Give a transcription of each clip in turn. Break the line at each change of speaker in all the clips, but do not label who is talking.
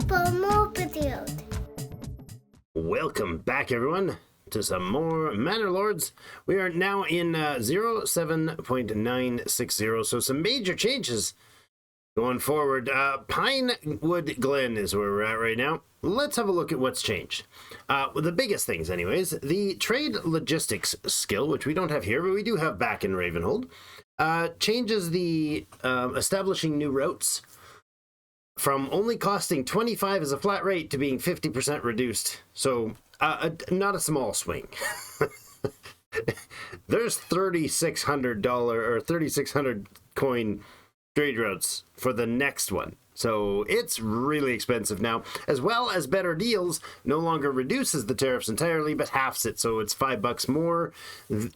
for more videos.
Welcome back, everyone, to some more Manor Lords. We are now in 07.960, so some major changes going forward. Pinewood Glen is where we're at right now. Let's have a look at what's changed. The biggest things, anyways, the trade logistics skill, which we don't have here, but we do have back in Ravenhold, changes the establishing new routes from only costing 25 as a flat rate to being 50% reduced. So not a small swing. There's $3,600 or 3,600 coin trade routes for the next one. So it's really expensive now, as well as better deals. No longer reduces the tariffs entirely, but halves it. So it's $5 more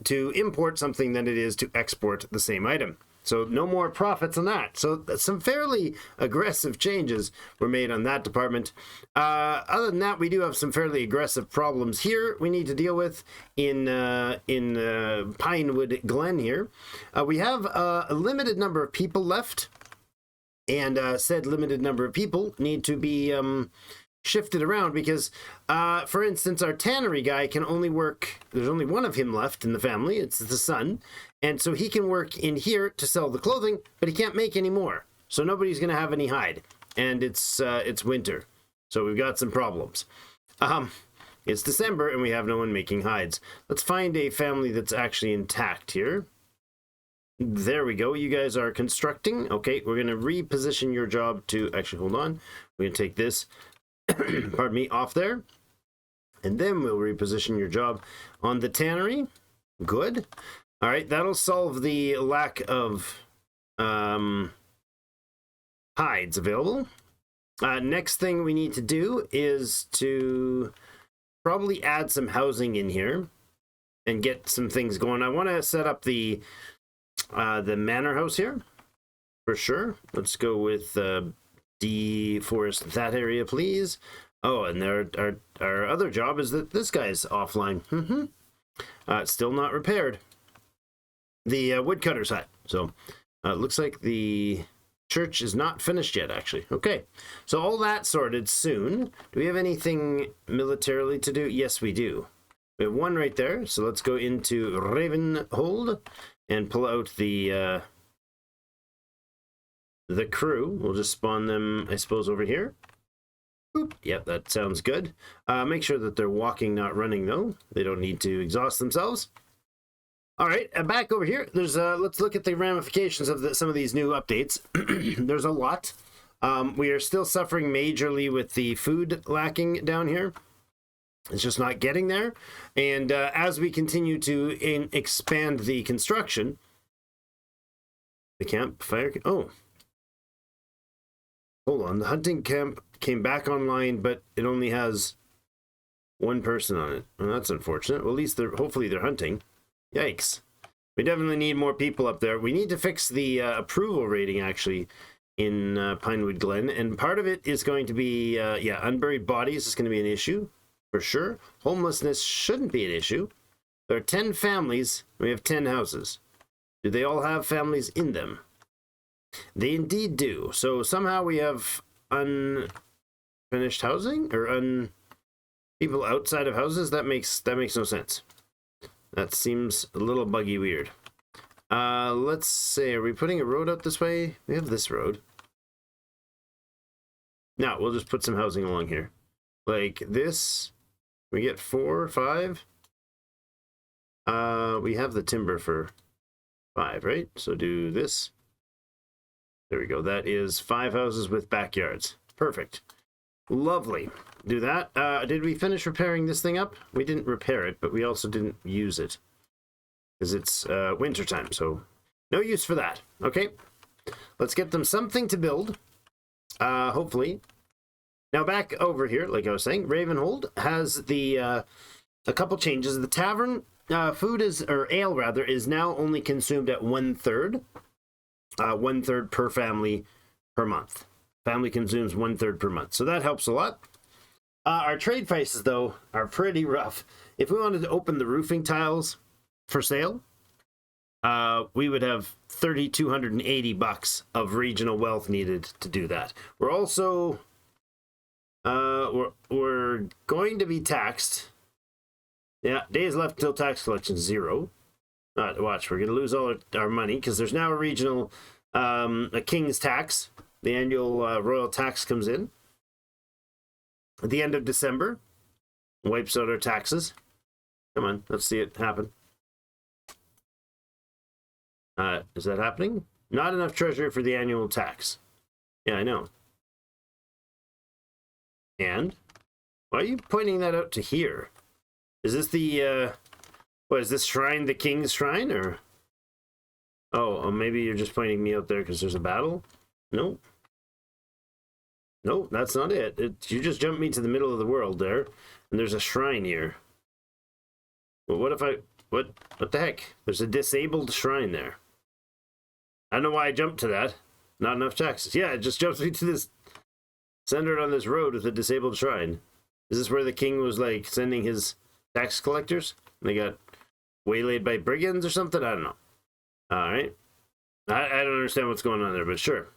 to import something than it is to export the same item. So no more profits on that. So some fairly aggressive changes were made on that department. Other than that, we do have some fairly aggressive problems here we need to deal with in Pinewood Glen here. We have a limited number of people left, and said limited number of people need to be shifted around because, for instance, our tannery guy can only work, there's only one of him left in the family, it's the son, and so he can work in here to sell the clothing, but he can't make any more. So nobody's going to have any hide, and it's winter, so we've got some problems. It's December, and we have no one making hides. Let's find a family that's actually intact here. There we go. You guys are constructing. Okay, we're going to reposition your job to, actually, hold on. We're going to take this, pardon me, off there. And then we'll reposition your job on the tannery. Good. All right, that'll solve the lack of hides available. Next thing we need to do is to probably add some housing in here and get some things going. I want to set up the manor house here for sure. Let's go with deforest that area, please. Oh, and our other job is that this guy's offline. It's still not repaired. The woodcutter's hut. So it looks like the church is not finished yet, actually. Okay, so all that sorted soon. Do we have anything militarily to do? Yes, we do. We have one right there. So let's go into Ravenhold and pull out the crew. We'll just spawn them, I suppose, over here. Boop. Yep, that sounds good. Make sure that they're walking, not running, though. They don't need to exhaust themselves. All right, back over here. There's let's look at the ramifications of some of these new updates. There's a lot. We are still suffering majorly with the food lacking down here. It's just not getting there. And as we continue to expand the construction, the campfire. Oh, hold on. The hunting camp came back online, but it only has one person on it. Well, that's unfortunate. Well, at least hopefully they're hunting. Yikes. We definitely need more people up there. We need to fix the approval rating, actually, in Pinewood Glen. And part of it is going to be, unburied bodies is going to be an issue, for sure. Homelessness shouldn't be an issue. There are 10 families. We have 10 houses. Do they all have families in them? They indeed do. So somehow we have unfinished housing, or people outside of houses. That makes no sense. That seems a little buggy weird. Let's say, are we putting a road out this way? We have this road. No, we'll just put some housing along here. Like this. We get 4 or 5. We have the timber for 5, right? So do this. There we go. That is 5 houses with backyards. Perfect. Lovely. Do that. Did we finish repairing this thing up? We didn't repair it, but we also didn't use it. Because it's winter time, so no use for that. Okay. Let's get them something to build. Hopefully. Now back over here, like I was saying, Ravenhold has a couple changes. The tavern ale rather, is now only consumed at 1/3. 1/3 per family per month. Family consumes 1/3 per month. So that helps a lot. Our trade prices, though, are pretty rough. If we wanted to open the roofing tiles for sale, we would have $3,280 of regional wealth needed to do that. We're also We're going to be taxed. Yeah, days left until tax collection 0. Watch, we're going to lose all our money because there's now a regional, a king's tax. The annual royal tax comes in at the end of December. Wipes out our taxes. Come on, let's see it happen. Is that happening? Not enough treasury for the annual tax. Yeah, I know. And why are you pointing that out to here? Is this the, what is this shrine, the king's shrine, or? Oh, maybe you're just pointing me out there because there's a battle? No. No, that's not it. You just jumped me to the middle of the world there, and there's a shrine here. Well, what if what the heck? There's a disabled shrine there. I don't know why I jumped to that. Not enough taxes. Yeah, it just jumps me to this, centered on this road with a disabled shrine. Is this where the king was, like, sending his tax collectors? They got waylaid by brigands or something? I don't know. All right. I don't understand what's going on there, but sure.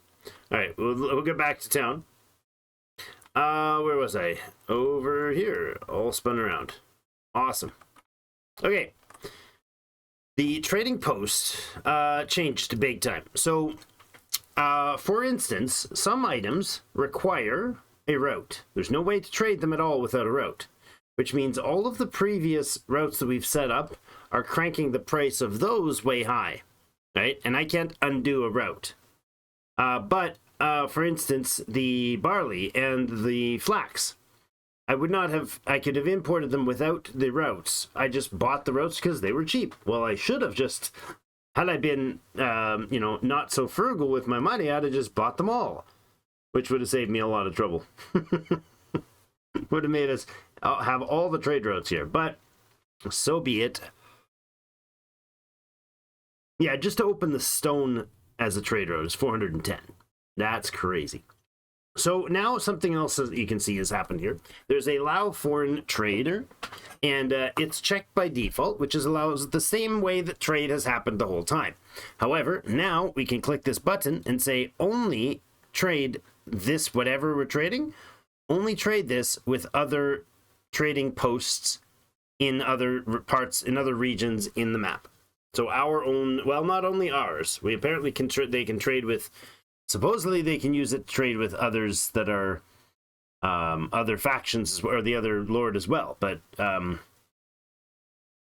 All right, we'll get back to town. Where was I? Over here. All spun around. Awesome. Okay. The trading post changed big time. So, for instance, some items require a route. There's no way to trade them at all without a route, which means all of the previous routes that we've set up are cranking the price of those way high, right? And I can't undo a route. But for instance, the barley and the flax, I could have imported them without the routes. I just bought the routes because they were cheap. Well, I should have just, had I been, not so frugal with my money, I'd have just bought them all, which would have saved me a lot of trouble. Would have made us have all the trade routes here, but so be it. Yeah, just to open the stone as a trade route is 410. That's crazy. So now something else that you can see has happened here. There's a allow foreign trader, and it's checked by default, which allows the same way that trade has happened the whole time. However, now we can click this button and say only trade this, whatever we're trading, only trade this with other trading posts in other parts, in other regions in the map. So our own, well, not only ours, we apparently can they can trade with, supposedly they can use it to trade with others that are other factions or the other lord as well. But I'm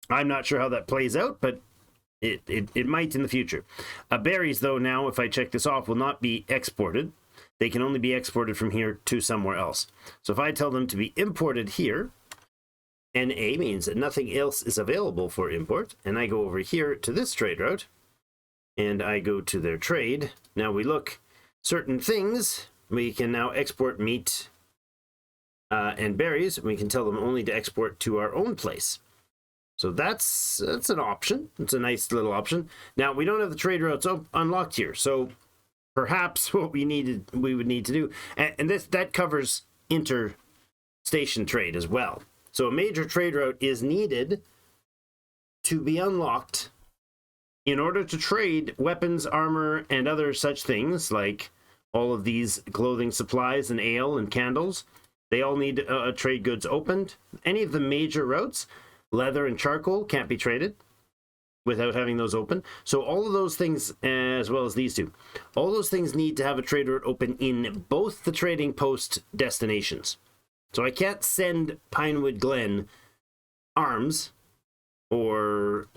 not sure how that plays out, but it might in the future. Berries, though, now, if I check this off, will not be exported. They can only be exported from here to somewhere else. So if I tell them to be imported here, NA means that nothing else is available for import, and I go over here to this trade route, and I go to their trade. Now we look, certain things, we can now export meat and berries. We can tell them only to export to our own place. So that's an option. It's a nice little option. Now we don't have the trade routes unlocked here, so perhaps what we would need to do, and that covers inter-station trade as well. So a major trade route is needed to be unlocked in order to trade weapons, armor, and other such things, like all of these clothing supplies and ale and candles. They all need trade goods opened. Any of the major routes, leather and charcoal, can't be traded without having those open. So all of those things, as well as these two, all those things need to have a trade route open in both the trading post destinations. So I can't send Pinewood Glen arms or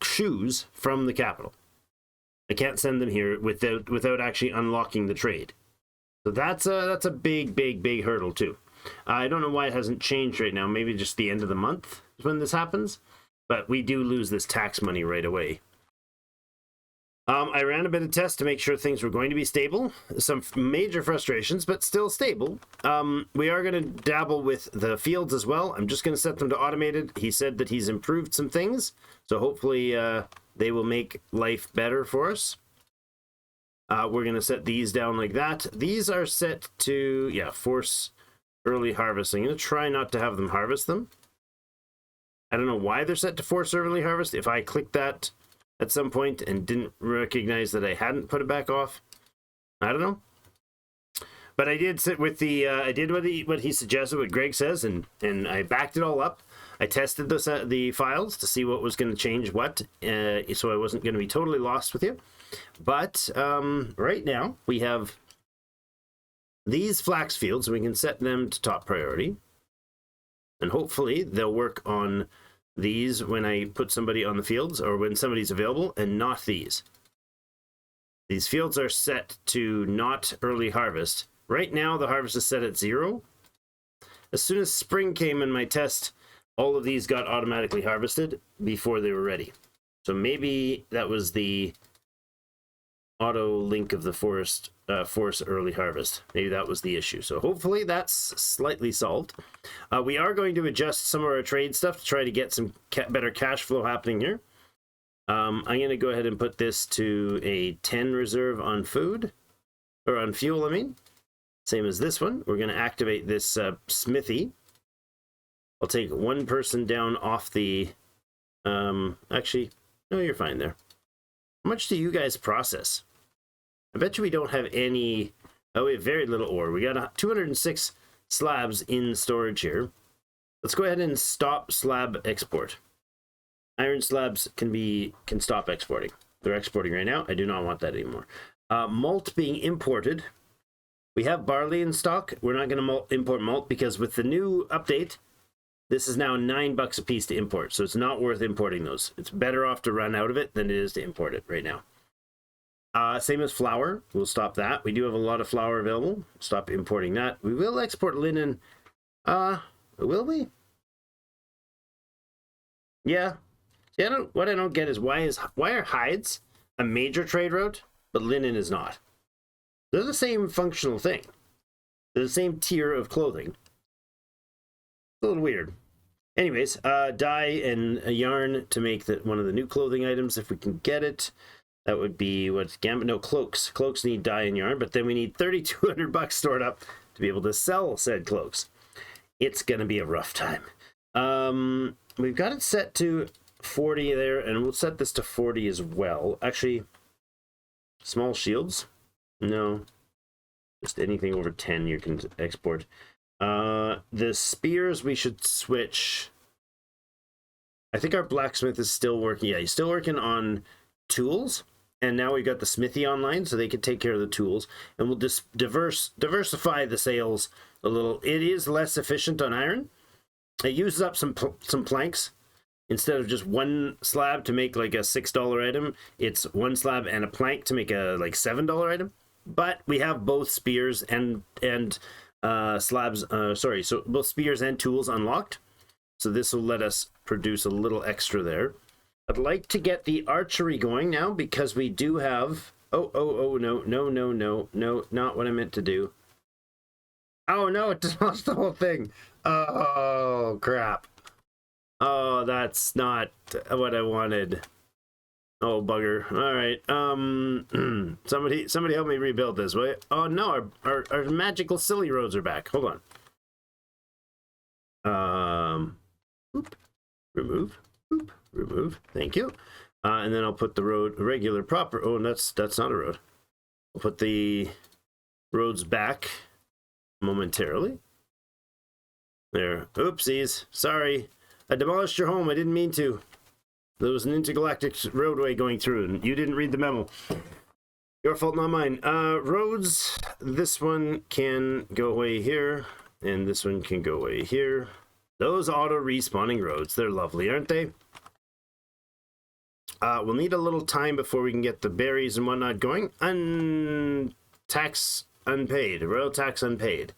shoes from the capital. I can't send them here without actually unlocking the trade. So that's a big hurdle too. I don't know why it hasn't changed right now. Maybe just the end of the month is when this happens. But we do lose this tax money right away. I ran a bit of tests to make sure things were going to be stable. Some major frustrations, but still stable. We are going to dabble with the fields as well. I'm just going to set them to automated. He said that he's improved some things, so hopefully they will make life better for us. We're going to set these down like that. These are set to, force early harvest. I'm going to try not to have them harvest them. I don't know why they're set to force early harvest. If I click that at some point and didn't recognize that I hadn't put it back off, I don't know. But I did sit with the I did what he suggested, what Greg says, and I backed it all up. I tested the files to see what was going to change what, so I wasn't going to be totally lost with you. But right now we have these flax fields, and we can set them to top priority. And hopefully they'll work on these when I put somebody on the fields or when somebody's available, and not these. These fields are set to not early harvest. Right now the harvest is set at 0. As soon as spring came in my test, all of these got automatically harvested before they were ready. So maybe that was the auto link of the force early harvest. Maybe that was the issue. So hopefully that's slightly solved. We are going to adjust some of our trade stuff to try to get some better cash flow happening here. I'm going to go ahead and put this to a 10 reserve on food, or on fuel, I mean. Same as this one. We're going to activate this smithy. I'll take one person down off the... actually, no, you're fine there. How much do you guys process? I bet you we don't have any... Oh, we have very little ore. We got 206 slabs in storage here. Let's go ahead and stop slab export. Iron slabs can stop exporting. They're exporting right now. I do not want that anymore. Malt being imported. We have barley in stock. We're not going to import malt because with the new update... This is now $9 a piece to import, so it's not worth importing those. It's better off to run out of it than it is to import it right now. Same as flour. We'll stop that. We do have a lot of flour available. Stop importing that. We will export linen. Will we? Yeah. See, what I don't get is why are hides a major trade route, but linen is not? They're the same functional thing. They're the same tier of clothing. A little weird. Anyways, dye and a yarn to make one of the new clothing items if we can get it. That would be what's gambit? No, cloaks. Cloaks need dye and yarn, but then we need $3,200 stored up to be able to sell said cloaks. It's gonna be a rough time. We've got it set to 40 there, and we'll set this to 40 as well. Actually, small shields? No. Just anything over 10 you can export. The spears we should switch. I think our blacksmith is still working. Yeah, he's still working on tools, and now we've got the smithy online, so they can take care of the tools, and we'll just diversify the sales a little. It is less efficient on iron. It uses up some planks. Instead of just one slab to make like a $6 item, it's one slab and a plank to make a like $7 item. But we have both spears and slabs, so both spears and tools unlocked. So this will let us produce a little extra there. I'd like to get the archery going now because we do have... Oh, no, not what I meant to do. Oh, no, it just lost the whole thing. Oh, crap. Oh, that's not what I wanted. Oh, bugger. All right. Somebody help me rebuild this, will you? Oh, no, our magical silly roads are back. Hold on. Remove. Remove. Thank you. And then I'll put the road, regular proper. Oh, that's not a road. I'll put the roads back momentarily. There. Oopsies. Sorry. I demolished your home. I didn't mean to. There was an intergalactic roadway going through, and you didn't read the memo. Your fault, not mine. Roads. This one can go away here, and this one can go away here. Those auto-respawning roads, they're lovely, aren't they? We'll need a little time before we can get the berries and whatnot going. Tax unpaid. Royal tax unpaid.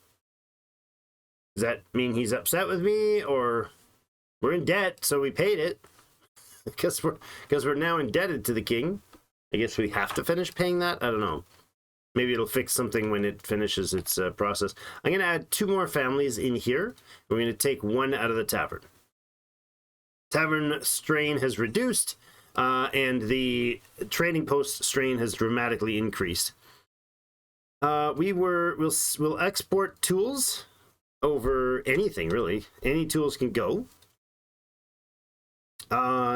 Does that mean he's upset with me, or we're in debt, so we paid it? Because we're now indebted to the king. I guess we have to finish paying that? I don't know. Maybe it'll fix something when it finishes its process. I'm going to add 2 more families in here. We're going to take 1 out of the tavern. Tavern strain has reduced, and the trading post strain has dramatically increased. We'll export tools over anything, really. Any tools can go.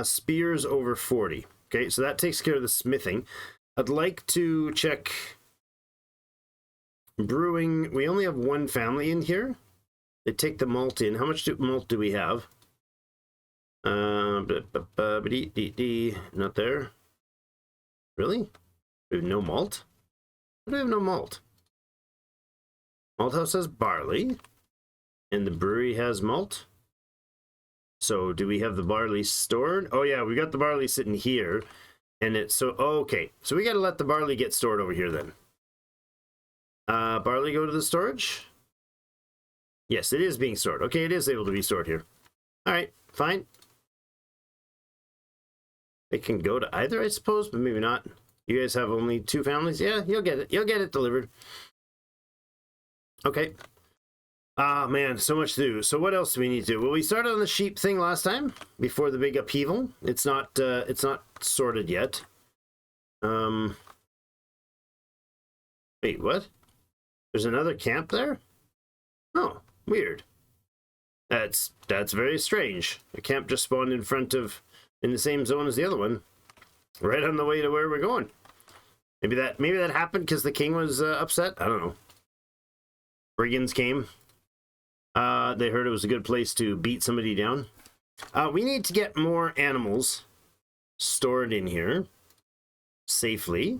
Spears over 40. Okay, so that takes care of the smithing. I'd like to check brewing, we only have one family in here. They take the malt in. How much malt do we have? Not there. Really? We have no malt? Why do we have no malt? Malt house has barley, and the brewery has malt. So do we have the barley stored? Oh yeah, we got the barley sitting here, and it's so okay. So we got to let the barley get stored over here then. Barley go to the storage. Yes, it is being stored. Okay, it is able to be stored here. All right, fine. It can go to either, I suppose, but maybe not. You guys have only 2 families. Yeah, you'll get it. You'll get it delivered. Okay. Ah, man, so much to do. So what else do we need to do? Well, we started on the sheep thing last time before the big upheaval. It's not sorted yet. Wait, what? There's another camp there? Oh, weird. That's very strange. A camp just spawned in the same zone as the other one, right on the way to where we're going. Maybe that happened because the king was upset. I don't know. Brigands came. They heard it was a good place to beat somebody down. We need to get more animals stored in here safely.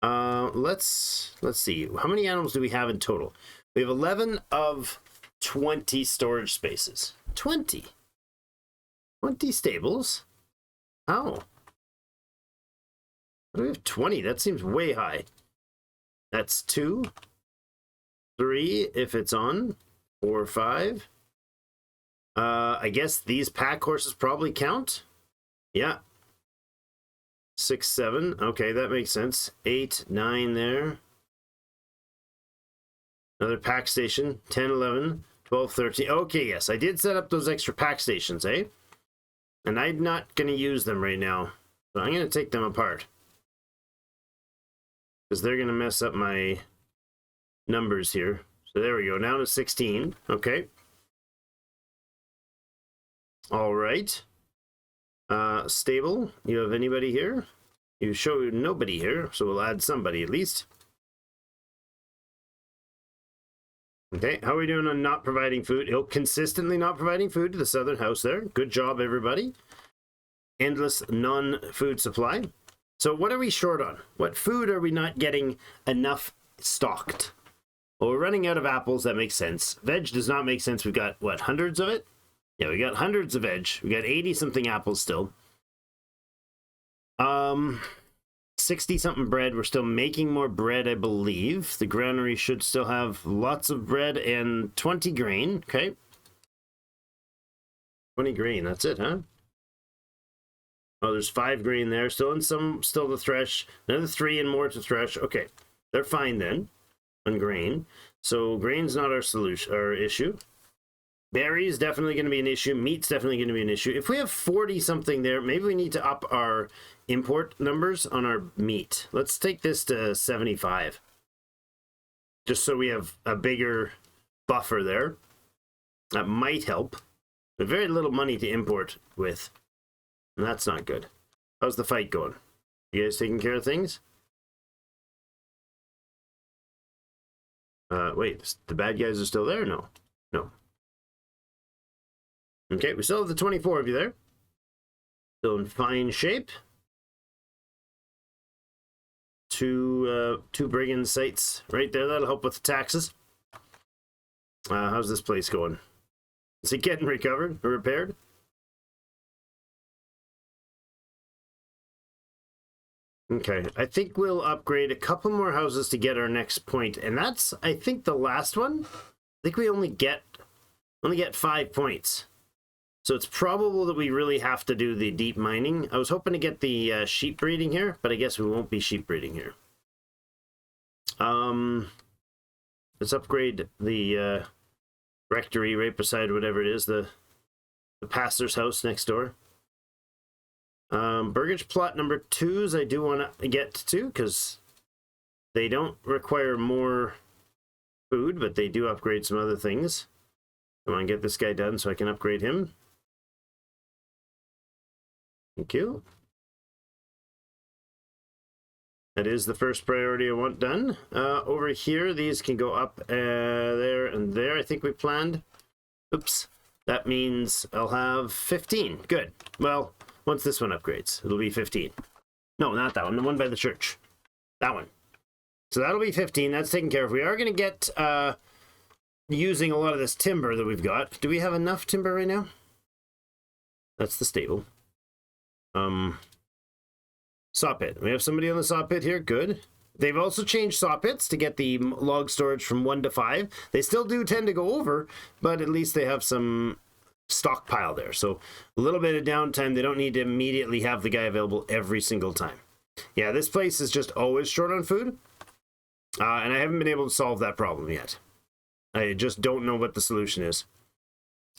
Let's see. How many animals do we have in total? We have 11 of 20 storage spaces. 20 stables? How? Why do we have 20? That seems way high. That's 2, 3 if it's on, 4, 5. I guess these pack horses probably count. Yeah. 6, 7. Okay, that makes sense. 8, 9 there. Another pack station. 10, 11, 12, 13. Okay, yes, I did set up those extra pack stations, eh? And I'm not going to use them right now. So I'm going to take them apart. Because they're going to mess up my numbers here. So there we go. Now to 16. Okay. All right. Stable. You have anybody here? You show nobody here, so we'll add somebody at least. Okay, how are we doing on not providing food? Oh, consistently not providing food to the southern house there. Good job, everybody. Endless non-food supply. So what are we short on? What food are we not getting enough stocked? Well, we're running out of apples. That makes sense. Veg does not make sense. We've got, what, hundreds of it? Yeah, we got hundreds of veg. We got 80-something apples still. 60-something bread. We're still making more bread, I believe. The granary should still have lots of bread and 20 grain. Okay. 20 grain. That's it, huh? Oh, there's 5 grain there. Still to thresh. Another 3 and more to thresh. Okay. They're fine then on grain. So grain's not our solution, our issue. Berries definitely going to be an issue. Meat's definitely going to be an issue. If we have 40-something there, maybe we need to up our import numbers on our meat. Let's take this to 75. Just so we have a bigger buffer there. That might help. But very little money to import with. And that's not good. How's the fight going? You guys taking care of things? Wait, the bad guys are still there? No. No. Okay, we still have the 24 of you there. Still in fine shape. Two brigand sites right there. That'll help with the taxes. How's this place going? Is it getting recovered or repaired? Okay, I think we'll upgrade a couple more houses to get our next point, and that's, I think, the last one. I think we only get 5 points. So it's probable that we really have to do the deep mining. I was hoping to get the sheep breeding here, but I guess we won't be sheep breeding here. Let's upgrade the rectory right beside whatever it is, the pastor's house next door. Burgage plot number 2s I do want to get to, because they don't require more food, but they do upgrade some other things. I want to get this guy done so I can upgrade him. Thank you. That is the first priority I want done. Over here, these can go up there and there. I think we planned. Oops. That means I'll have 15. Good. Well, once this one upgrades, it'll be 15. No, not that one. The one by the church. That one. So that'll be 15. That's taken care of. We are going to get using a lot of this timber that we've got. Do we have enough timber right now? That's the stable. Saw pit. We have somebody on the saw pit here. Good. They've also changed saw pits to get the log storage from 1 to 5. They still do tend to go over, but at least they have some stockpile there. So a little bit of downtime. They don't need to immediately have the guy available every single time. Yeah, this place is just always short on food. And I haven't been able to solve that problem yet. I just don't know what the solution is.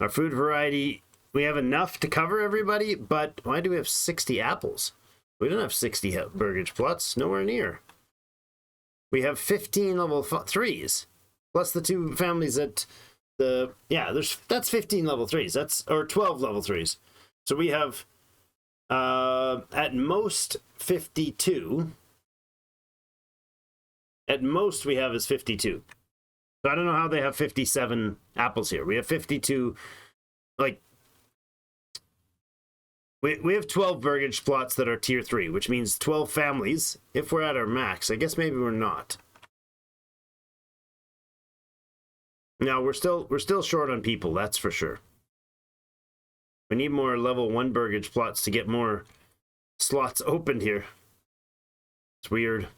Our food variety, we have enough to cover everybody, but why do we have 60 apples? We don't have 60 burgage plots, nowhere near. We have 15 level 3s, plus the 2 families at the, yeah, that's 15 level 3s, or 12 level 3s. So we have, at most 52. At most we have is 52. So I don't know how they have 57 apples here. We have 52, like, we have 12 burgage plots that are tier 3, which means 12 families. If we're at our max, I guess maybe we're not. No, we're still short on people, that's for sure. We need more level 1 burgage plots to get more slots opened here. It's weird.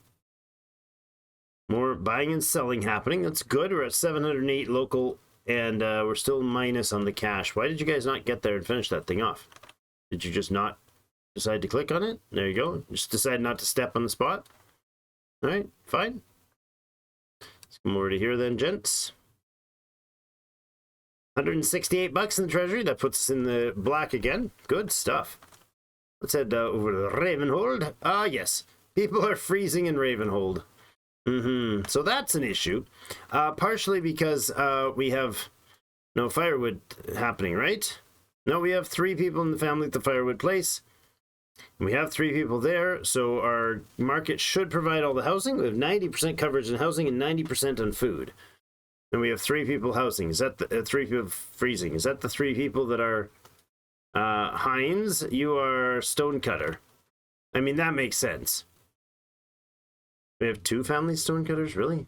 More buying and selling happening. That's good. We're at 708 local, and we're still minus on the cash. Why did you guys not get there and finish that thing off? Did you just not decide to click on it? There you go. Just decide not to step on the spot. All right, fine. Let's come over to here then, gents. 168 bucks in the treasury. That puts us in the black again. Good stuff. Let's head over to Ravenhold. Ah, yes. People are freezing in Ravenhold. So that's an issue. Partially because we have no firewood happening, right? No, we have 3 people in the family at the firewood place. We have 3 people there, so our market should provide all the housing. We have 90% coverage in housing and 90% on food. And we have 3 people housing. Is that the 3 people freezing? Is that the 3 people that are Hines? You are Stonecutter. I mean, that makes sense. We have 2 family stonecutters, really?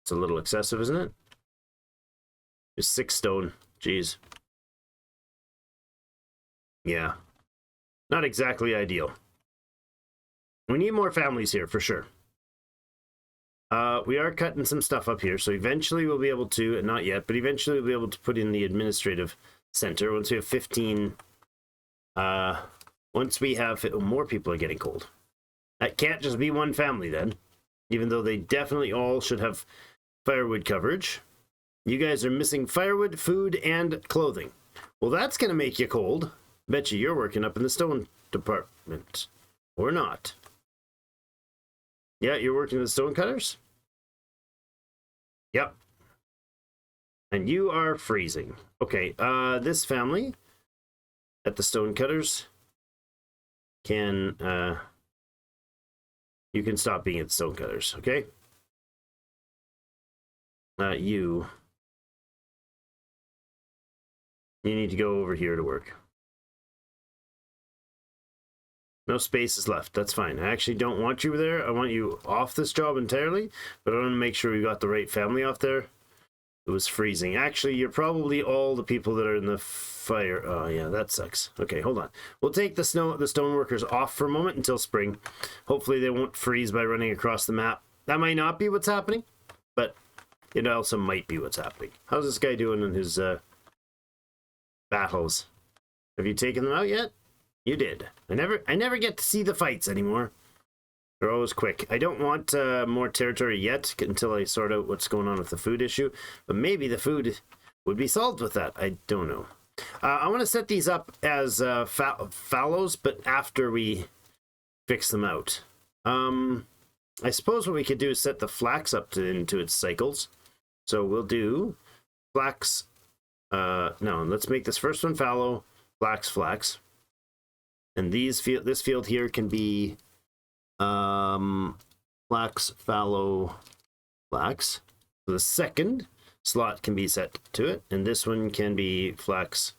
It's a little excessive, isn't it? There's 6 stone. Jeez. Yeah. Not exactly ideal. We need more families here, for sure. We are cutting some stuff up here, so eventually we'll be able to, not yet, but eventually we'll be able to put in the administrative center once we have 15. Once we have, more people are getting cold. That can't just be 1 family then, even though they definitely all should have firewood coverage. You guys are missing firewood, food, and clothing. Well, that's going to make you cold. Bet you you're working up in the stone department. Or not. Yeah, you're working with stone cutters? Yep. And you are freezing. Okay, this family at the stone cutters can, you can stop being at stone cutters, okay? You need to go over here to work. No spaces left. That's fine. I actually don't want you there. I want you off this job entirely, but I want to make sure we got the right family off there. It was freezing. Actually, you're probably all the people that are in the fire. Oh, yeah, that sucks. Okay, hold on. We'll take the stoneworkers off for a moment until spring. Hopefully they won't freeze by running across the map. That might not be what's happening, but it also might be what's happening. How's this guy doing in his battles? Have you taken them out yet? You did. I never get to see the fights anymore. They're always quick. I don't want more territory yet until I sort out what's going on with the food issue. But maybe the food would be solved with that. I don't know. I want to set these up as fallows, but after we fix them out. I suppose what we could do is set the flax up into its cycles. So we'll do flax. No, let's make this first one fallow, flax. And this field here can be Flax, fallow, flax. So the second slot can be set to it, and this one can be flax,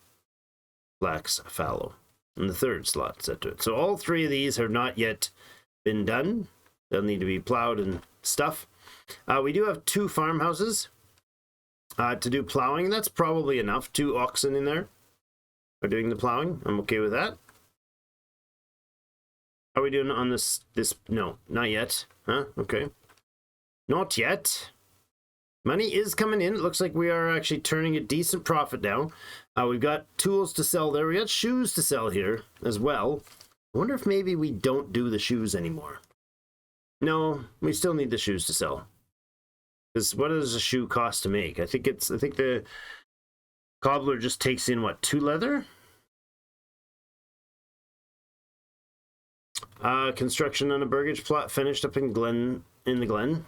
flax, fallow. And the third slot set to it. So all three of these have not yet been done. They'll need to be plowed and stuff. We do have 2 farmhouses to do plowing. That's probably enough. 2 oxen in there are doing the plowing. I'm okay with that. Are we doing on this? No, not yet. Huh? Okay. Not yet. Money is coming in. It looks like we are actually turning a decent profit now. We've got tools to sell there. We got shoes to sell here as well. I wonder if maybe we don't do the shoes anymore. No, we still need the shoes to sell. Because what does a shoe cost to make? I think the cobbler just takes in what, 2 leather? Construction on a burgage plot finished up in the Glen.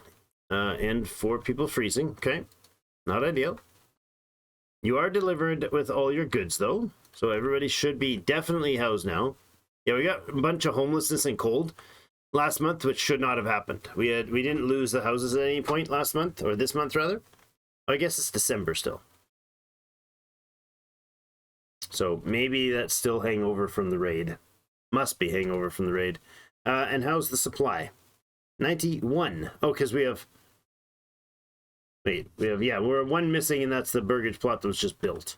And 4 people freezing. Okay. Not ideal. You are delivered with all your goods, though. So everybody should be definitely housed now. Yeah, we got a bunch of homelessness and cold last month, which should not have happened. We didn't lose the houses at any point last month, or this month, rather. I guess it's December still. So maybe that's still hangover from the raid. Must be hangover from the raid. And how's the supply? 91. Oh, because we have... Wait, we're 1 missing, and that's the burgage plot that was just built.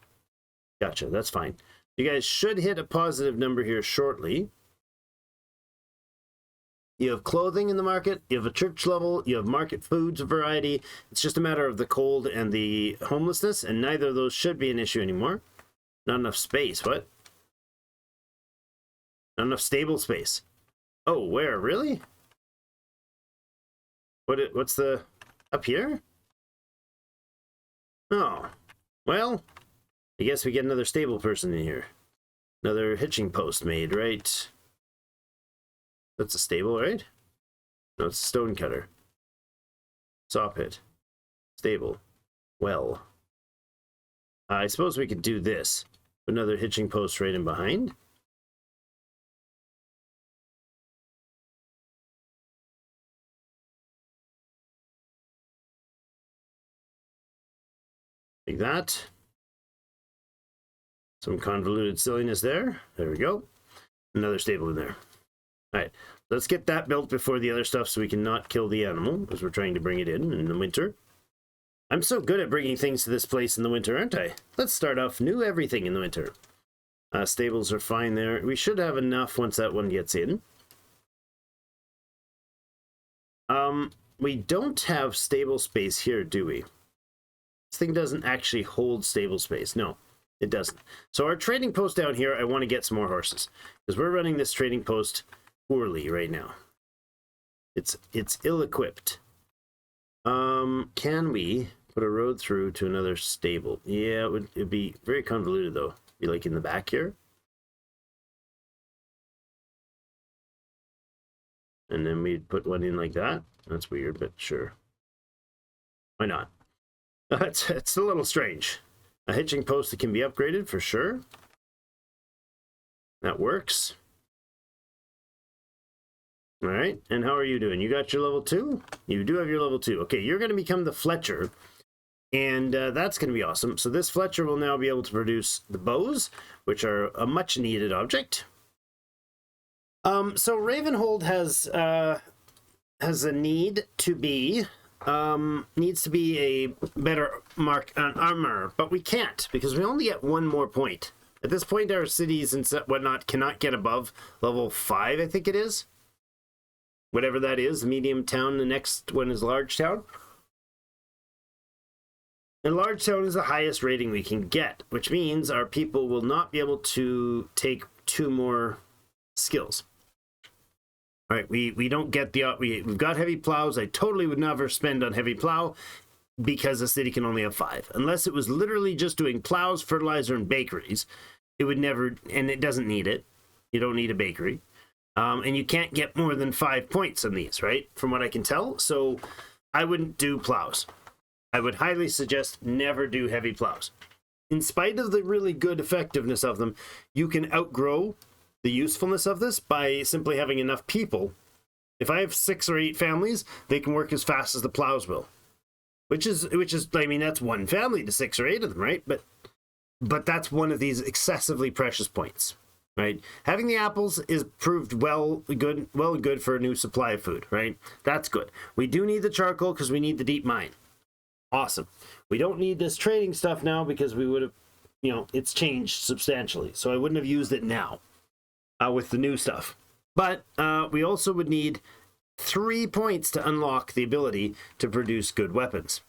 Gotcha, that's fine. You guys should hit a positive number here shortly. You have clothing in the market, you have a church level, you have market foods variety. It's just a matter of the cold and the homelessness, and neither of those should be an issue anymore. Not enough space, what? Not enough stable space. Oh, where, really? What's the... up here? Oh, well, I guess we get another stable person in here. Another hitching post made, right? That's a stable, right? No, it's a stone cutter. Saw pit. Stable. Well. I suppose we could do this. Another hitching post right in behind. Like that. Some convoluted silliness there. There we go. Another stable in there. All right, let's get that built before the other stuff so we can not kill the animal, because we're trying to bring it in the winter. I'm so good at bringing things to this place in the winter, aren't I? Let's start off new everything in the winter. Stables are fine there. We should have enough once that one gets in. We don't have stable space here, do we? This thing doesn't actually hold stable space. No, it doesn't. So our trading post down here, I want to get some more horses, because we're running this trading post poorly right now. It's ill-equipped. Can we put a road through to another stable? Yeah, it'd be very convoluted, though. Be like in the back here. And then we'd put one in like that. That's weird, but sure. Why not? It's a little strange. A hitching post that can be upgraded for sure. That works. All right, and how are you doing? You got your level 2? You do have your level 2. Okay, you're going to become the Fletcher, and that's going to be awesome. So this Fletcher will now be able to produce the bows, which are a much-needed object. So Ravenhold has a need to be needs to be a better mark on armor, but we can't because we only get 1 more point. At this point, our cities and whatnot cannot get above level 5, I think it is. Whatever that is, medium town, the next one is large town. And large town is the highest rating we can get, which means our people will not be able to take 2 more skills. All right, we don't get the... We've got heavy plows. I totally would never spend on heavy plow because the city can only have 5. Unless it was literally just doing plows, fertilizer, and bakeries. It would never... And it doesn't need it. You don't need a bakery. And you can't get more than 5 points on these, right? From what I can tell. So I wouldn't do plows. I would highly suggest never do heavy plows. In spite of the really good effectiveness of them, you can outgrow the usefulness of this by simply having enough people If I have 6 or 8 families, they can work as fast as the plows will. Which is, I mean, that's one family to 6 or 8 of them, right? But that's one of these excessively precious points, right? Having the apples is proved well and good for a new supply of food, right? That's good. We do need the charcoal because we need the deep mine. Awesome. We don't need this trading stuff now because we would have, you know, it's changed substantially. So I wouldn't have used it now with the new stuff. But we also would need 3 points to unlock the ability to produce good weapons.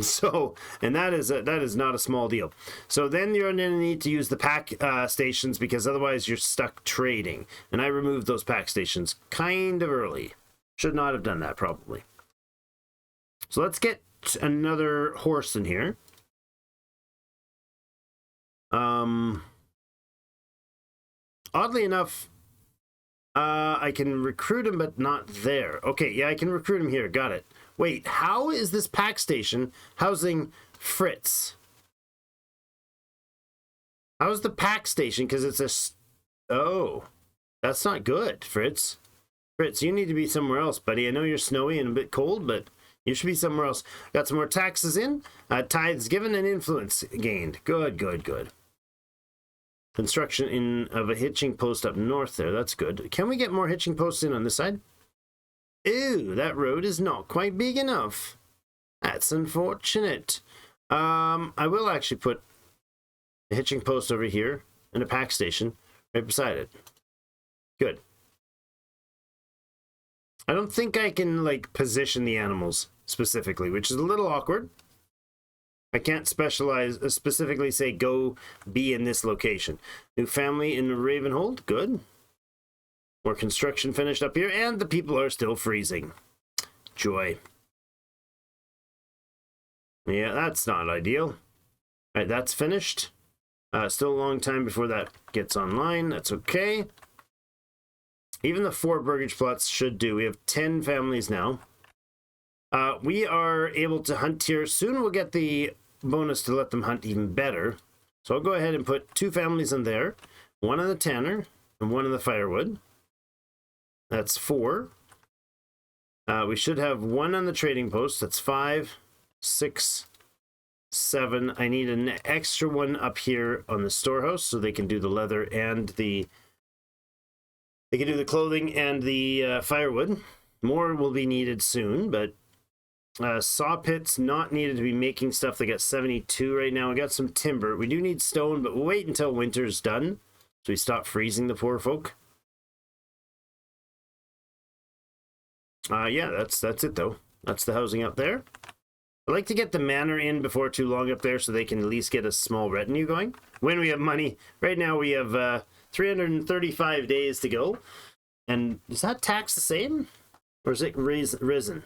So, and that is not a small deal. So then you're going to need to use the pack stations because otherwise you're stuck trading. And I removed those pack stations kind of early. Should not have done that probably. So let's get another horse in here. Oddly enough, I can recruit him, but not there. Okay, yeah, I can recruit him here. Got it. Wait, how is this pack station housing Fritz? How's the pack station? Because it's a... Oh, that's not good, Fritz. Fritz, you need to be somewhere else, buddy. I know you're snowy and a bit cold, but you should be somewhere else. Got some more taxes in. Tithes given and influence gained. Good, good, good. Construction of a hitching post up north there. That's good. Can we get more hitching posts in on this side? Ew, that road is not quite big enough. That's unfortunate. I will actually put a hitching post over here and a pack station right beside it. Good. I don't think I can, like, position the animals specifically, which is a little awkward. I can't specifically say go be in this location. New family in Ravenhold. Good. More construction finished up here, and the people are still freezing. Joy. Yeah, that's not ideal. All right, that's finished. Still a long time before that gets online. That's okay. Even the 4 burgage plots should do. We have 10 families now. We are able to hunt here. Soon we'll get the bonus to let them hunt even better. So I'll go ahead and put 2 families in there. 1 on the tanner and 1 on the firewood. That's 4. We should have 1 on the trading post. That's 5, 6, 7. I need an extra 1 up here on the storehouse so they can do the leather and the... They can do the clothing and the firewood. More will be needed soon, but saw pits not needed to be making stuff. They got 72 right now. We got some timber. We do need stone, but we'll wait until winter's done so we stop freezing the poor folk. Yeah, that's it though. That's the housing up there. I'd like to get the manor in before too long up there so they can at least get a small retinue going. When we have money. Right now we have 335 days to go. And is that tax the same? Or is it risen?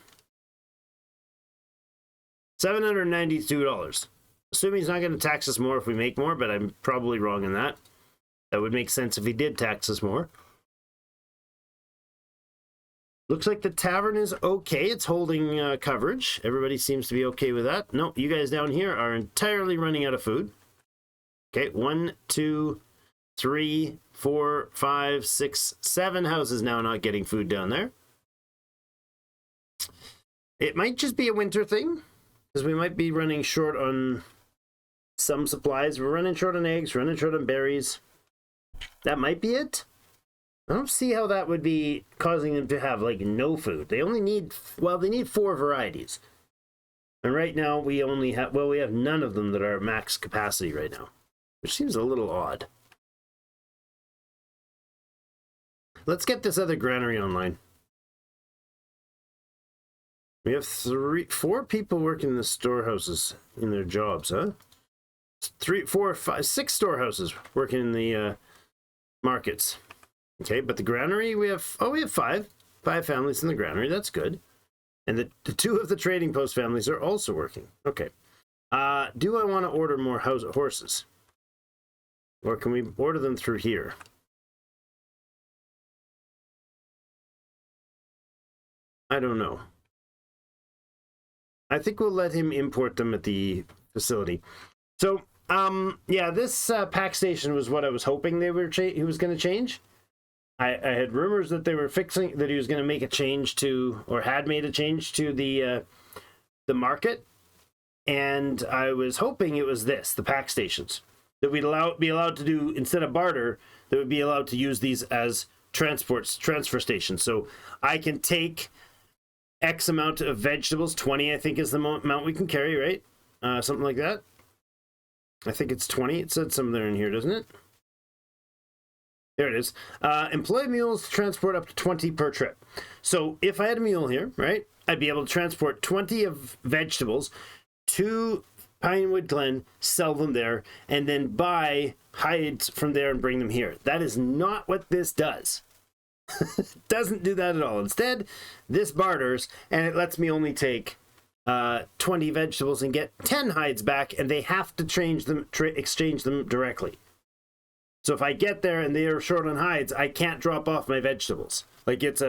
$792. Assuming he's not going to tax us more if we make more, but I'm probably wrong in that. That would make sense if he did tax us more. Looks like the tavern is okay. It's holding coverage. Everybody seems to be okay with that. No, you guys down here are entirely running out of food. Okay, 1, 2, 3, 4, 5, 6, 7 houses now not getting food down there. It might just be a winter thing, because we might be running short on some supplies. We're running short on eggs, running short on berries. That might be it. I don't see how that would be causing them to have, like, no food. They only need, well, they need 4 varieties. And right now we only have, well, we have none of them that are max capacity right now, which seems a little odd. Let's get this other granary online. We have 4 people working in the storehouses in their jobs, huh? 3, 4, 5, 6 storehouses working in the markets. Okay, but the granary, we have 5 families in the granary. That's good. And the 2 of the trading post families are also working. Okay. Do I want to order more horses? Or can we order them through here? I don't know. I think we'll let him import them at the facility. So, yeah, this pack station was what I was hoping he was going to change. I had rumors that they were fixing, that he was going to make a change to, or had made a change to the market, and I was hoping it was the pack stations, that we'd be allowed to do, instead of barter, that would be allowed to use these as transfer stations. So I can take X amount of vegetables, 20 I think is the amount we can carry, right? Something like that. I think it's 20. It said somewhere in here, doesn't it? There it is. Employ mules to transport up to 20 per trip. So if I had a mule here, right, I'd be able to transport 20 of vegetables to Pinewood Glen, sell them there, and then buy hides from there and bring them here. That is not what this does. It doesn't do that at all. Instead, this barters, and it lets me only take 20 vegetables and get 10 hides back, and they have to exchange them directly. So if I get there and they are short on hides, I can't drop off my vegetables. Like, it's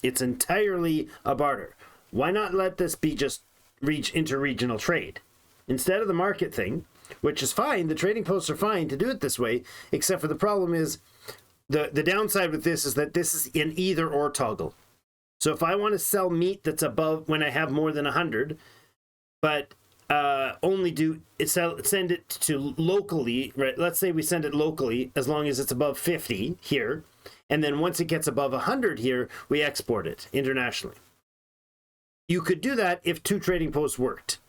entirely a barter. Why not let this be just interregional trade? Instead of the market thing, which is fine, the trading posts are fine to do it this way, except for the problem is, the downside with this is that this is an either or toggle. So if I want to sell meat that's above, when I have more than 100, but send it to locally, right? Let's say we send it locally as long as it's above 50 here, and then once it gets above 100 here, we export it internationally. You could do that if two trading posts worked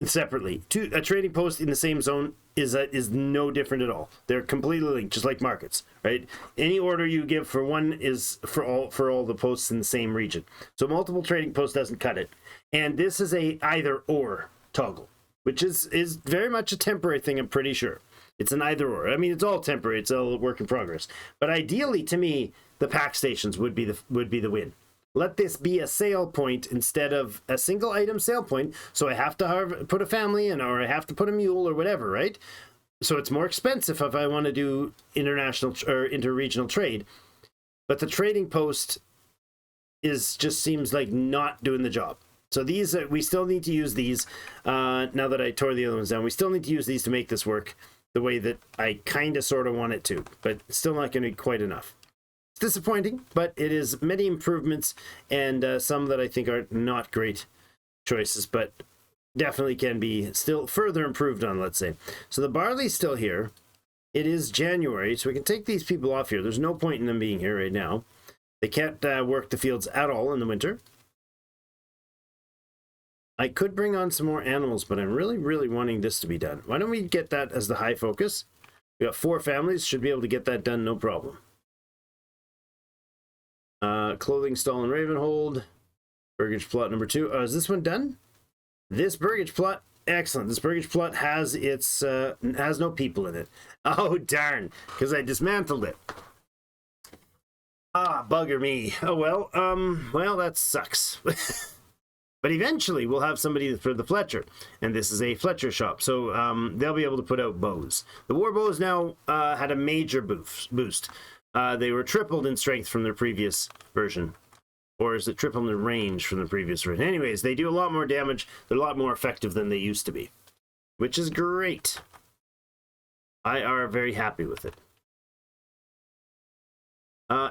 separately. A trading post in the same zone is no different at all. They're completely linked, just like markets, right? Any order you give for one is for all the posts in the same region. So multiple trading posts doesn't cut it. And this is a either or toggle, which is very much a temporary thing, I'm pretty sure. It's an either or. I mean, it's all temporary. It's all work in progress. But ideally, to me, the pack stations would be the win. Let this be a sale point instead of a single item sale point. So I have to put a family in, or I have to put a mule or whatever, right? So it's more expensive if I want to do international or interregional trade. But the trading post just seems like not doing the job. So these, we still need to use these. Now that I tore the other ones down, we still need to use these to make this work the way that I kind of sort of want it to, but it's still not going to be quite enough. It's disappointing, but it is many improvements, and some that I think are not great choices, but definitely can be still further improved on, let's say. So the barley's still here. It is January, so we can take these people off here. There's no point in them being here right now. They can't work the fields at all in the winter. I could bring on some more animals, but I'm really, really wanting this to be done. Why don't we get that as the high focus? We got 4 families, should be able to get that done, no problem. Clothing stall in Ravenhold. Burgage plot number 2. Is this one done? This burgage plot, excellent. This burgage plot has has no people in it. Oh, darn, because I dismantled it. Ah, bugger me. Oh, well, that sucks. But eventually we'll have somebody for the Fletcher, and this is a Fletcher shop, so they'll be able to put out bows. The war bows now had a major boost. They were tripled in strength from their previous version, or is it tripled in range from the previous version? Anyways, they do a lot more damage. They're a lot more effective than they used to be, which is great. I are very happy with it.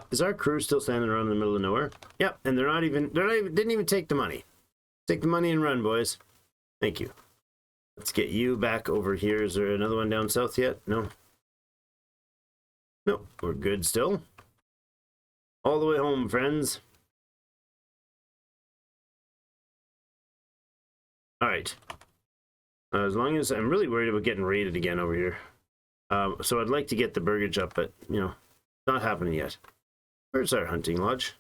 Is our crew still standing around in the middle of nowhere? Yep, and didn't even take the money. Take the money and run, boys. Thank you. Let's get you back over here. Is there another one down south yet? No. Nope, we're good still. All the way home, friends. All right. As long as I'm really worried about getting raided again over here. So I'd like to get the burgage up, but, you know, not happening yet. Where's our hunting lodge?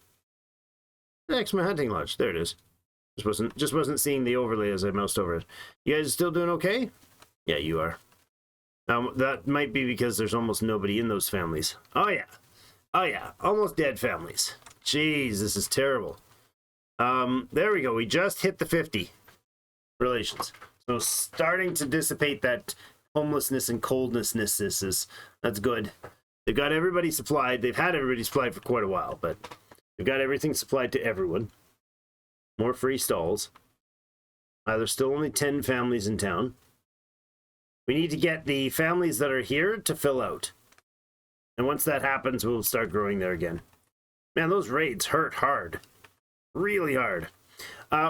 Next, my hunting lodge. There it is. Just wasn't seeing the overlay as I moused over it. You guys still doing okay? Yeah, you are. That might be because there's almost nobody in those families. Oh yeah, almost dead families. Jeez, this is terrible. There we go. We just hit the 50 relations. So starting to dissipate that homelessness and coldnessness. That's good. They've got everybody supplied. They've had everybody supplied for quite a while, but they've got everything supplied to everyone. More free stalls. There's still only 10 families in town. We need to get the families that are here to fill out. And once that happens, we'll start growing there again. Man, those raids hurt hard. Really hard.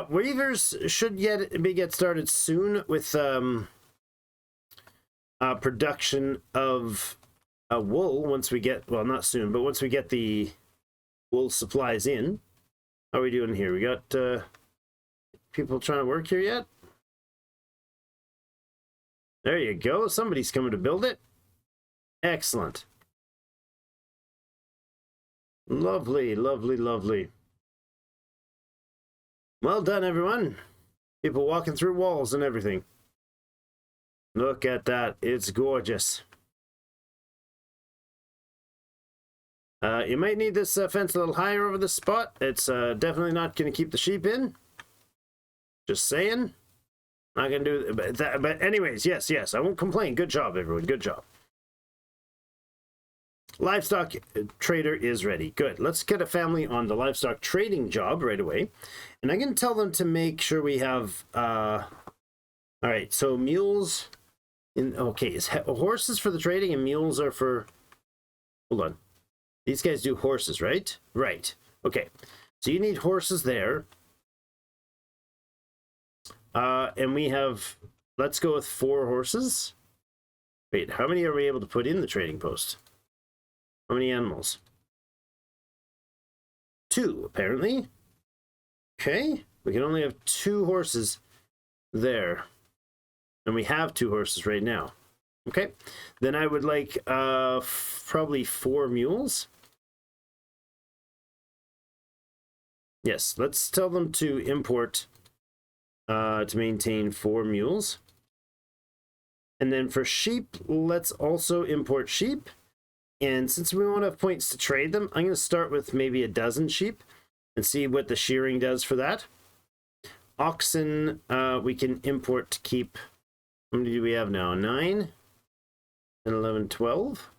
Weavers should get started soon with production of wool once we get, well, not soon, but once we get the wool supplies in. How are we doing here? We got people trying to work here yet? There you go. Somebody's coming to build it. Excellent. Lovely, lovely, lovely. Well done, everyone. People walking through walls and everything. Look at that. It's gorgeous. You might need this fence a little higher over this spot. It's definitely not going to keep the sheep in. Just saying. Not going to do that. But anyways, yes, I won't complain. Good job, everyone. Good job. Livestock trader is ready. Good. Let's get a family on the livestock trading job right away. And I'm going to tell them to make sure we have... all right, so mules... Okay, is horses for the trading and mules are for... Hold on. These guys do horses, right? Right. Okay. So you need horses there. And we have... Let's go with 4 horses. Wait, how many are we able to put in the trading post? How many animals? 2, apparently. Okay. We can only have 2 horses there. And we have 2 horses right now. Okay. Then I would like probably 4 mules. Yes, let's tell them to import to maintain 4 mules. And then for sheep, let's also import sheep. And since we won't have points to trade them, I'm going to start with maybe a dozen sheep and see what the shearing does for that. Oxen, we can import to keep... How many do we have now? 9, 10, 11, 12.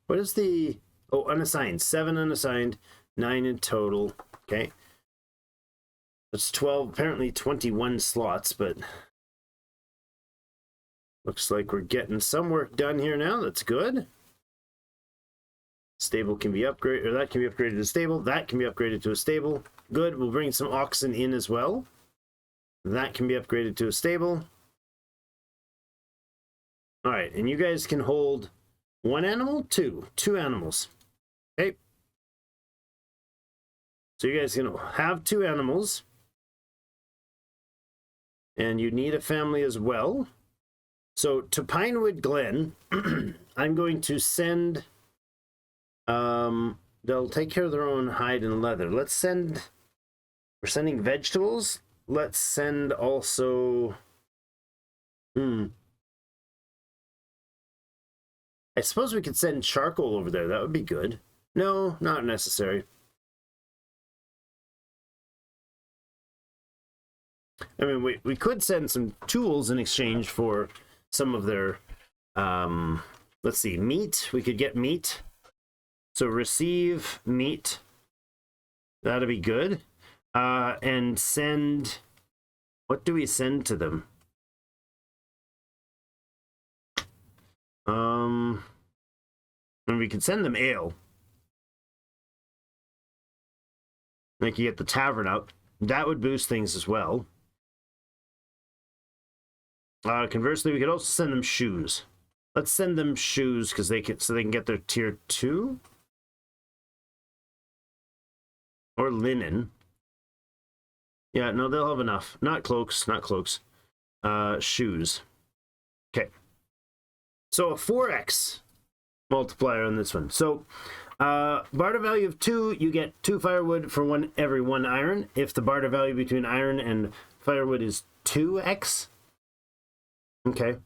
What is the... Oh, unassigned. 7 unassigned, 9 in total. Okay. That's 12, apparently 21 slots, but... Looks like we're getting some work done here now. That's good. Stable can be upgraded, or that can be upgraded to stable. That can be upgraded to a stable. Good. We'll bring some oxen in as well. That can be upgraded to a stable. All right, and you guys can hold 1 animal, 2 animals. Okay. So you guys can have 2 animals. And you need a family as well. So to Pinewood Glen, I'm going to send, they'll take care of their own hide and leather. Let's send, we're sending vegetables. Let's send also, I suppose we could send charcoal over there. That would be good. No, not necessary. I mean, we could send some tools in exchange for some of their, let's see, meat. We could get meat. So receive meat. That'll be good. And send, what do we send to them? And we could send them ale. Like you get the tavern up. That would boost things as well. Conversely, we could also send them shoes. Let's send them shoes because they can get their tier 2. Or linen. Yeah, no, they'll have enough. Not cloaks, not cloaks. Shoes. Okay. So a 4x multiplier on this one. So barter value of 2, you get 2 firewood for every 1 iron. If the barter value between iron and firewood is 2x. Okay.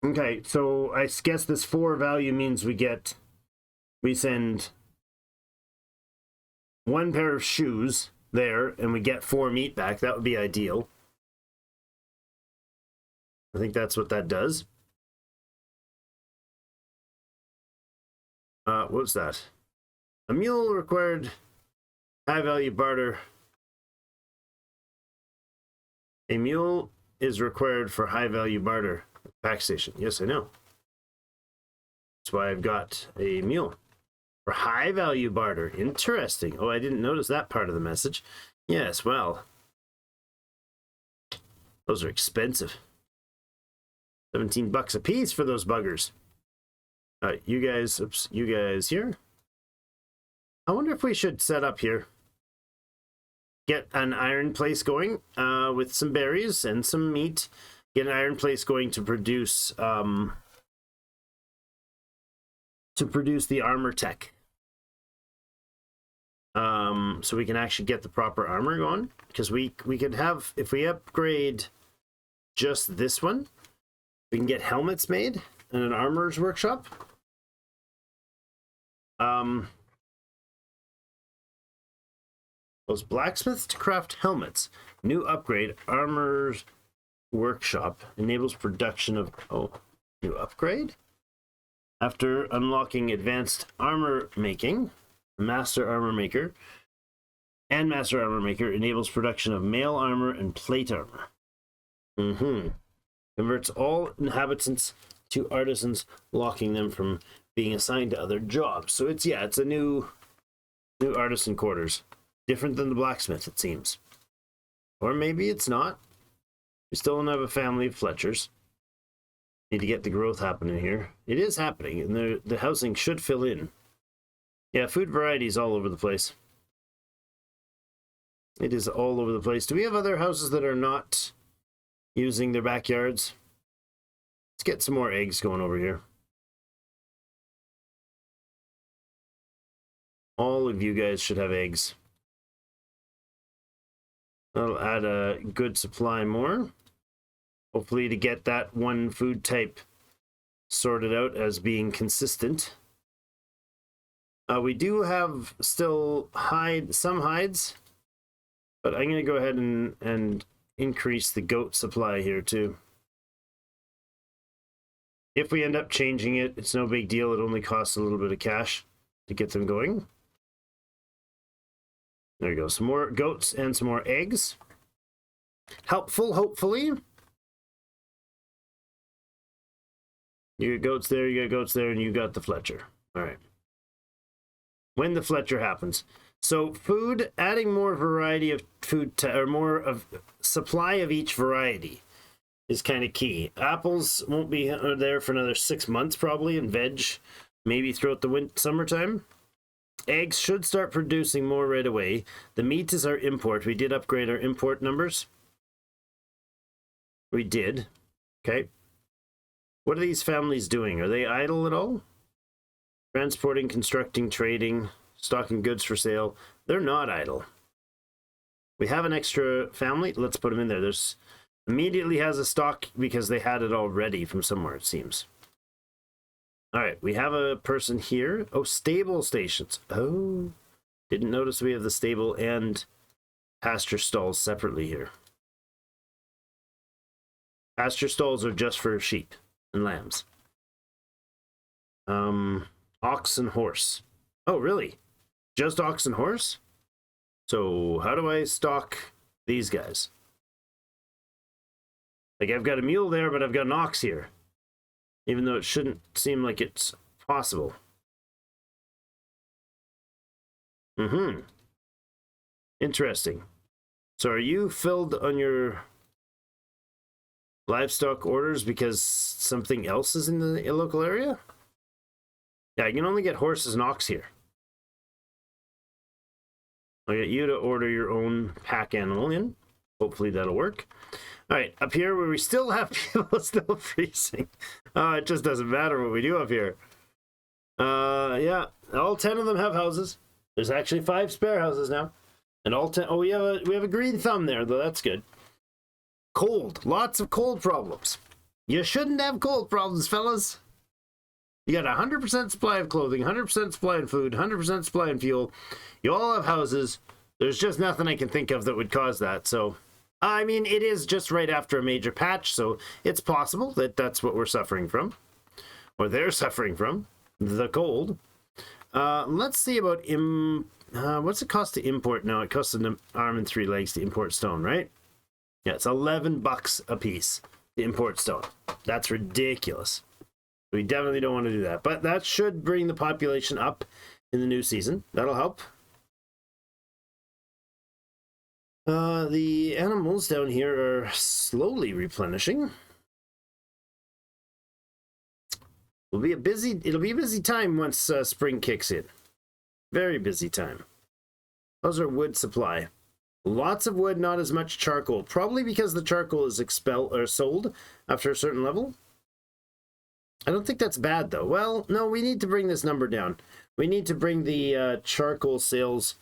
Okay, so I guess this 4 value means we send 1 pair of shoes there, and we get 4 meat back. That would be ideal. I think that's what that does. What's that? A mule required High value barter. A mule is required for high value barter. Pack station. Yes, I know. That's why I've got a mule. For high value barter. Interesting. Oh, I didn't notice that part of the message. Yes, well. Those are expensive. 17 bucks a piece for those buggers. You guys, oops, you guys here. I wonder if we should set up here. Get an iron place going with some berries and some meat. Get an iron place going to produce the armor tech. So we can actually get the proper armor going. Because we could have, if we upgrade just this one, we can get helmets made in an armorer's workshop. Those blacksmiths to craft helmets. New upgrade, armorer's workshop enables production of, new upgrade? After unlocking advanced armor making, master armor maker enables production of mail armor and plate armor. Converts all inhabitants to artisans, locking them from being assigned to other jobs. So it's a new artisan quarters. Different than the blacksmith, it seems. Or maybe it's not. We still don't have a family of Fletchers. Need to get the growth happening here. It is happening, and the housing should fill in. Yeah, food varieties all over the place. It is all over the place. Do we have other houses that are not using their backyards? Let's get some more eggs going over here. All of you guys should have eggs. That'll add a good supply more. Hopefully to get that one food type sorted out as being consistent. We do have still some hides, but I'm going to go ahead and increase the goat supply here too. If we end up changing it, it's no big deal. It only costs a little bit of cash to get them going. There you go. Some more goats and some more eggs. Helpful, hopefully. You got goats there, and you got the Fletcher. All right. When the Fletcher happens. So food, adding more variety of food, or more of supply of each variety is kind of key. Apples won't be there for another 6 months probably, and veg maybe throughout the summertime. Eggs should start producing more right away. The meat is our import. We did upgrade our import numbers. We did. Okay. What are these families doing? Are they idle at all? Transporting, constructing, trading, stocking goods for sale. They're not idle. We have an extra family. Let's put them in there. There's immediately has a stock because they had it already from somewhere, it seems. All right, we have a person here. Oh, stable stations. Oh, didn't notice we have the stable and pasture stalls separately here. Pasture stalls are just for sheep and lambs. Ox and horse. Oh, really? Just ox and horse? So how do I stock these guys? Like, I've got a mule there, but I've got an ox here. Even though it shouldn't seem like it's possible. Interesting. So are you filled on your livestock orders because something else is in the local area? Yeah, you can only get horses and ox here. I'll get you to order your own pack animal in. Hopefully that'll work. All right, up here where we still have people still freezing. It just doesn't matter what we do up here. Yeah, all 10 of them have houses. There's actually 5 spare houses now. And all 10, we have a green thumb there, though. That's good. Cold, lots of cold problems. You shouldn't have cold problems, fellas. You got 100% supply of clothing, 100% supply of food, 100% supply of fuel. You all have houses. There's just nothing I can think of that would cause that, so... I mean, it is just right after a major patch, so it's possible that that's what we're suffering from. Or they're suffering from. The cold. Let's see about What's it cost to import now? It costs an arm and 3 legs to import stone, right? Yeah, it's $11 a piece to import stone. That's ridiculous. We definitely don't want to do that. But that should bring the population up in the new season. That'll help. The animals down here are slowly replenishing. It'll be a busy time once spring kicks in. Very busy time. How's our wood supply? Lots of wood, not as much charcoal. Probably because the charcoal is expelled or sold after a certain level. I don't think that's bad though. Well, no, we need to bring this number down. We need to bring the charcoal sales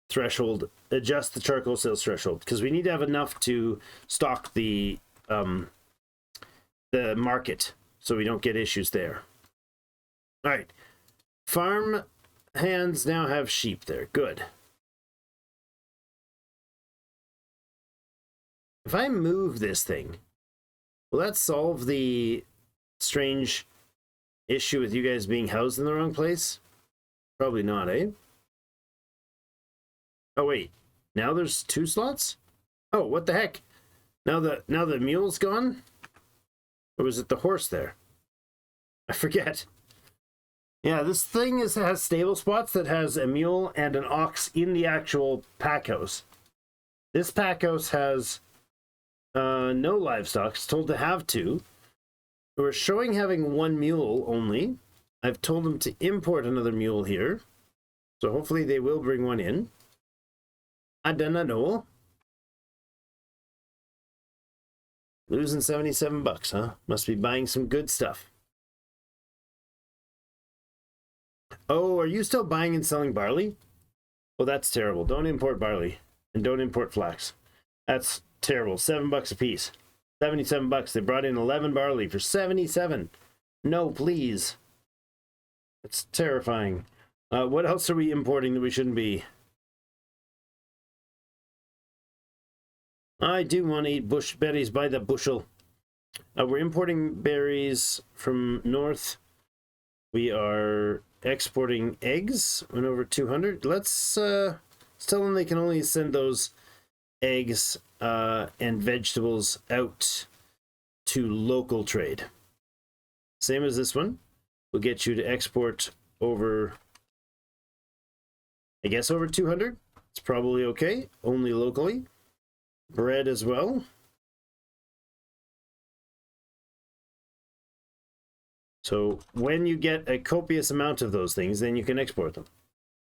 threshold, adjust the charcoal sales threshold, because we need to have enough to stock the market so we don't get issues there. All right. Farm hands now have sheep there. Good. If I move this thing, will that solve the strange issue with you guys being housed in the wrong place? Probably not, eh? Oh, wait. Now there's 2 slots? Oh, what the heck? Now the mule's gone? Or was it the horse there? I forget. Yeah, this thing has stable spots that has a mule and an ox in the actual pack house. This pack house has no livestock. It's told to have 2. We're showing having 1 mule only. I've told them to import another mule here. So hopefully they will bring one in. I don't know. Losing $77, huh? Must be buying some good stuff. Oh, are you still buying and selling barley? Oh, that's terrible. Don't import barley. And don't import flax. That's terrible. $7 a piece. $77. They brought in 11 barley for 77. No, please. It's terrifying. What else are we importing that we shouldn't be? I do want to eat bush berries by the bushel. We're importing berries from north. We are exporting eggs. Went over 200. Let's tell them they can only send those eggs and vegetables out to local trade. Same as this one. We'll get you to export over, I guess, over 200. It's probably okay. Only locally. Bread as well. So when you get a copious amount of those things, then you can export them.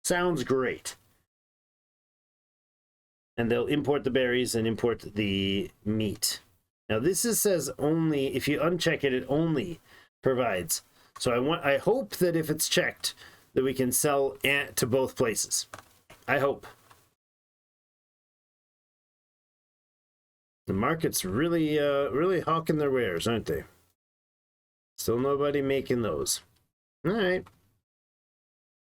Sounds great. And they'll import the berries and import the meat. Now this says only, if you uncheck it, it only provides. So I hope that if it's checked, that we can sell to both places. I hope. The market's really hawking their wares, aren't they? Still nobody making those. All right.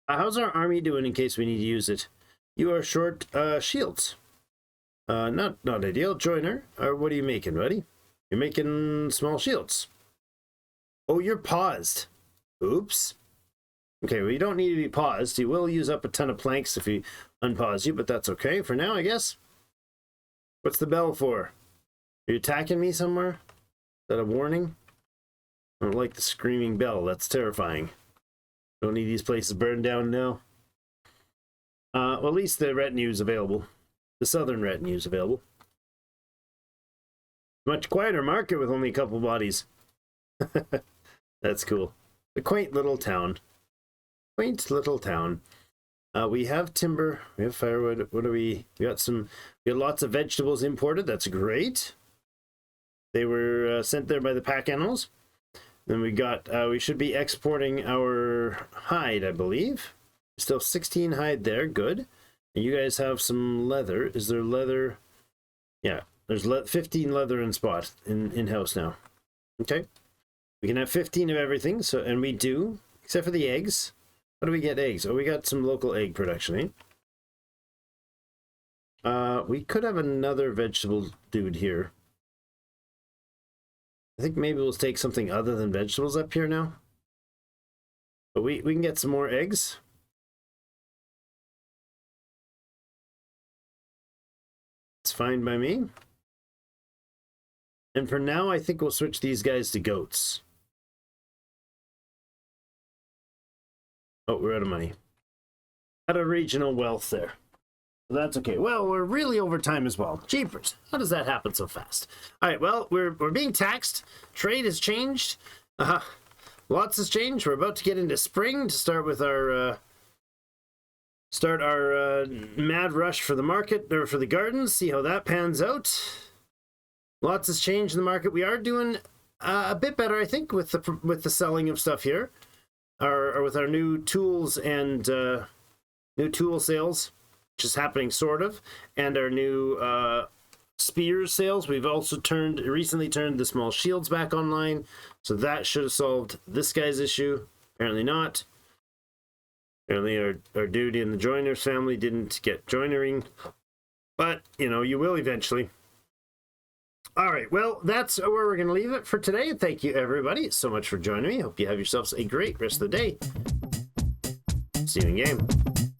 How's our army doing in case we need to use it? You are short shields. Not ideal. Joiner. What are you making, buddy? You're making small shields. Oh, you're paused. Oops. Okay, well, you don't need to be paused. You will use up a ton of planks if you unpause you, but that's okay for now, I guess. What's the bell for? Are you attacking me somewhere? Is that a warning? I don't like the screaming bell. That's terrifying. Don't need these places burned down now. Well, at least the retinue's available. The southern retinue's available. Much quieter market with only a couple bodies. That's cool. A quaint little town. Quaint little town. We have timber. We have firewood. What do we? We got lots of vegetables imported. That's great. They were sent there by the pack animals. Then we got. We should be exporting our hide, I believe. Still 16 hide there. Good. And you guys have some leather. Is there leather? Yeah. There's 15 leather in spot in house now. Okay. We can have 15 of everything. So, and we do, except for the eggs. How do we get eggs? Oh, we got some local egg production, eh? We could have another vegetable dude here. I think maybe we'll take something other than vegetables up here now. But we can get some more eggs. fine by me. And for now, I think we'll switch these guys to goats. Oh, we're out of money. Out of regional wealth there. That's okay. Well, we're really over time as well. Jeepers. How does that happen so fast? All right, well, we're being taxed. Trade has changed. Lots has changed. We're about to get into spring to start with our mad rush for the market, or for the gardens. See how that pans out. Lots has changed in the market. We are doing a bit better, I think, with the selling of stuff here, or with our new tools and new tool sales, which is happening sort of, and our new spears sales. We've also recently turned the small shields back online, so that should have solved this guy's issue. Apparently not. Apparently our dude in the joiners family didn't get joinering, but you know, you will eventually. All right, well, that's where we're going to leave it for today. Thank you, everybody, so much for joining me. Hope you have yourselves a great rest of the day. See you in game.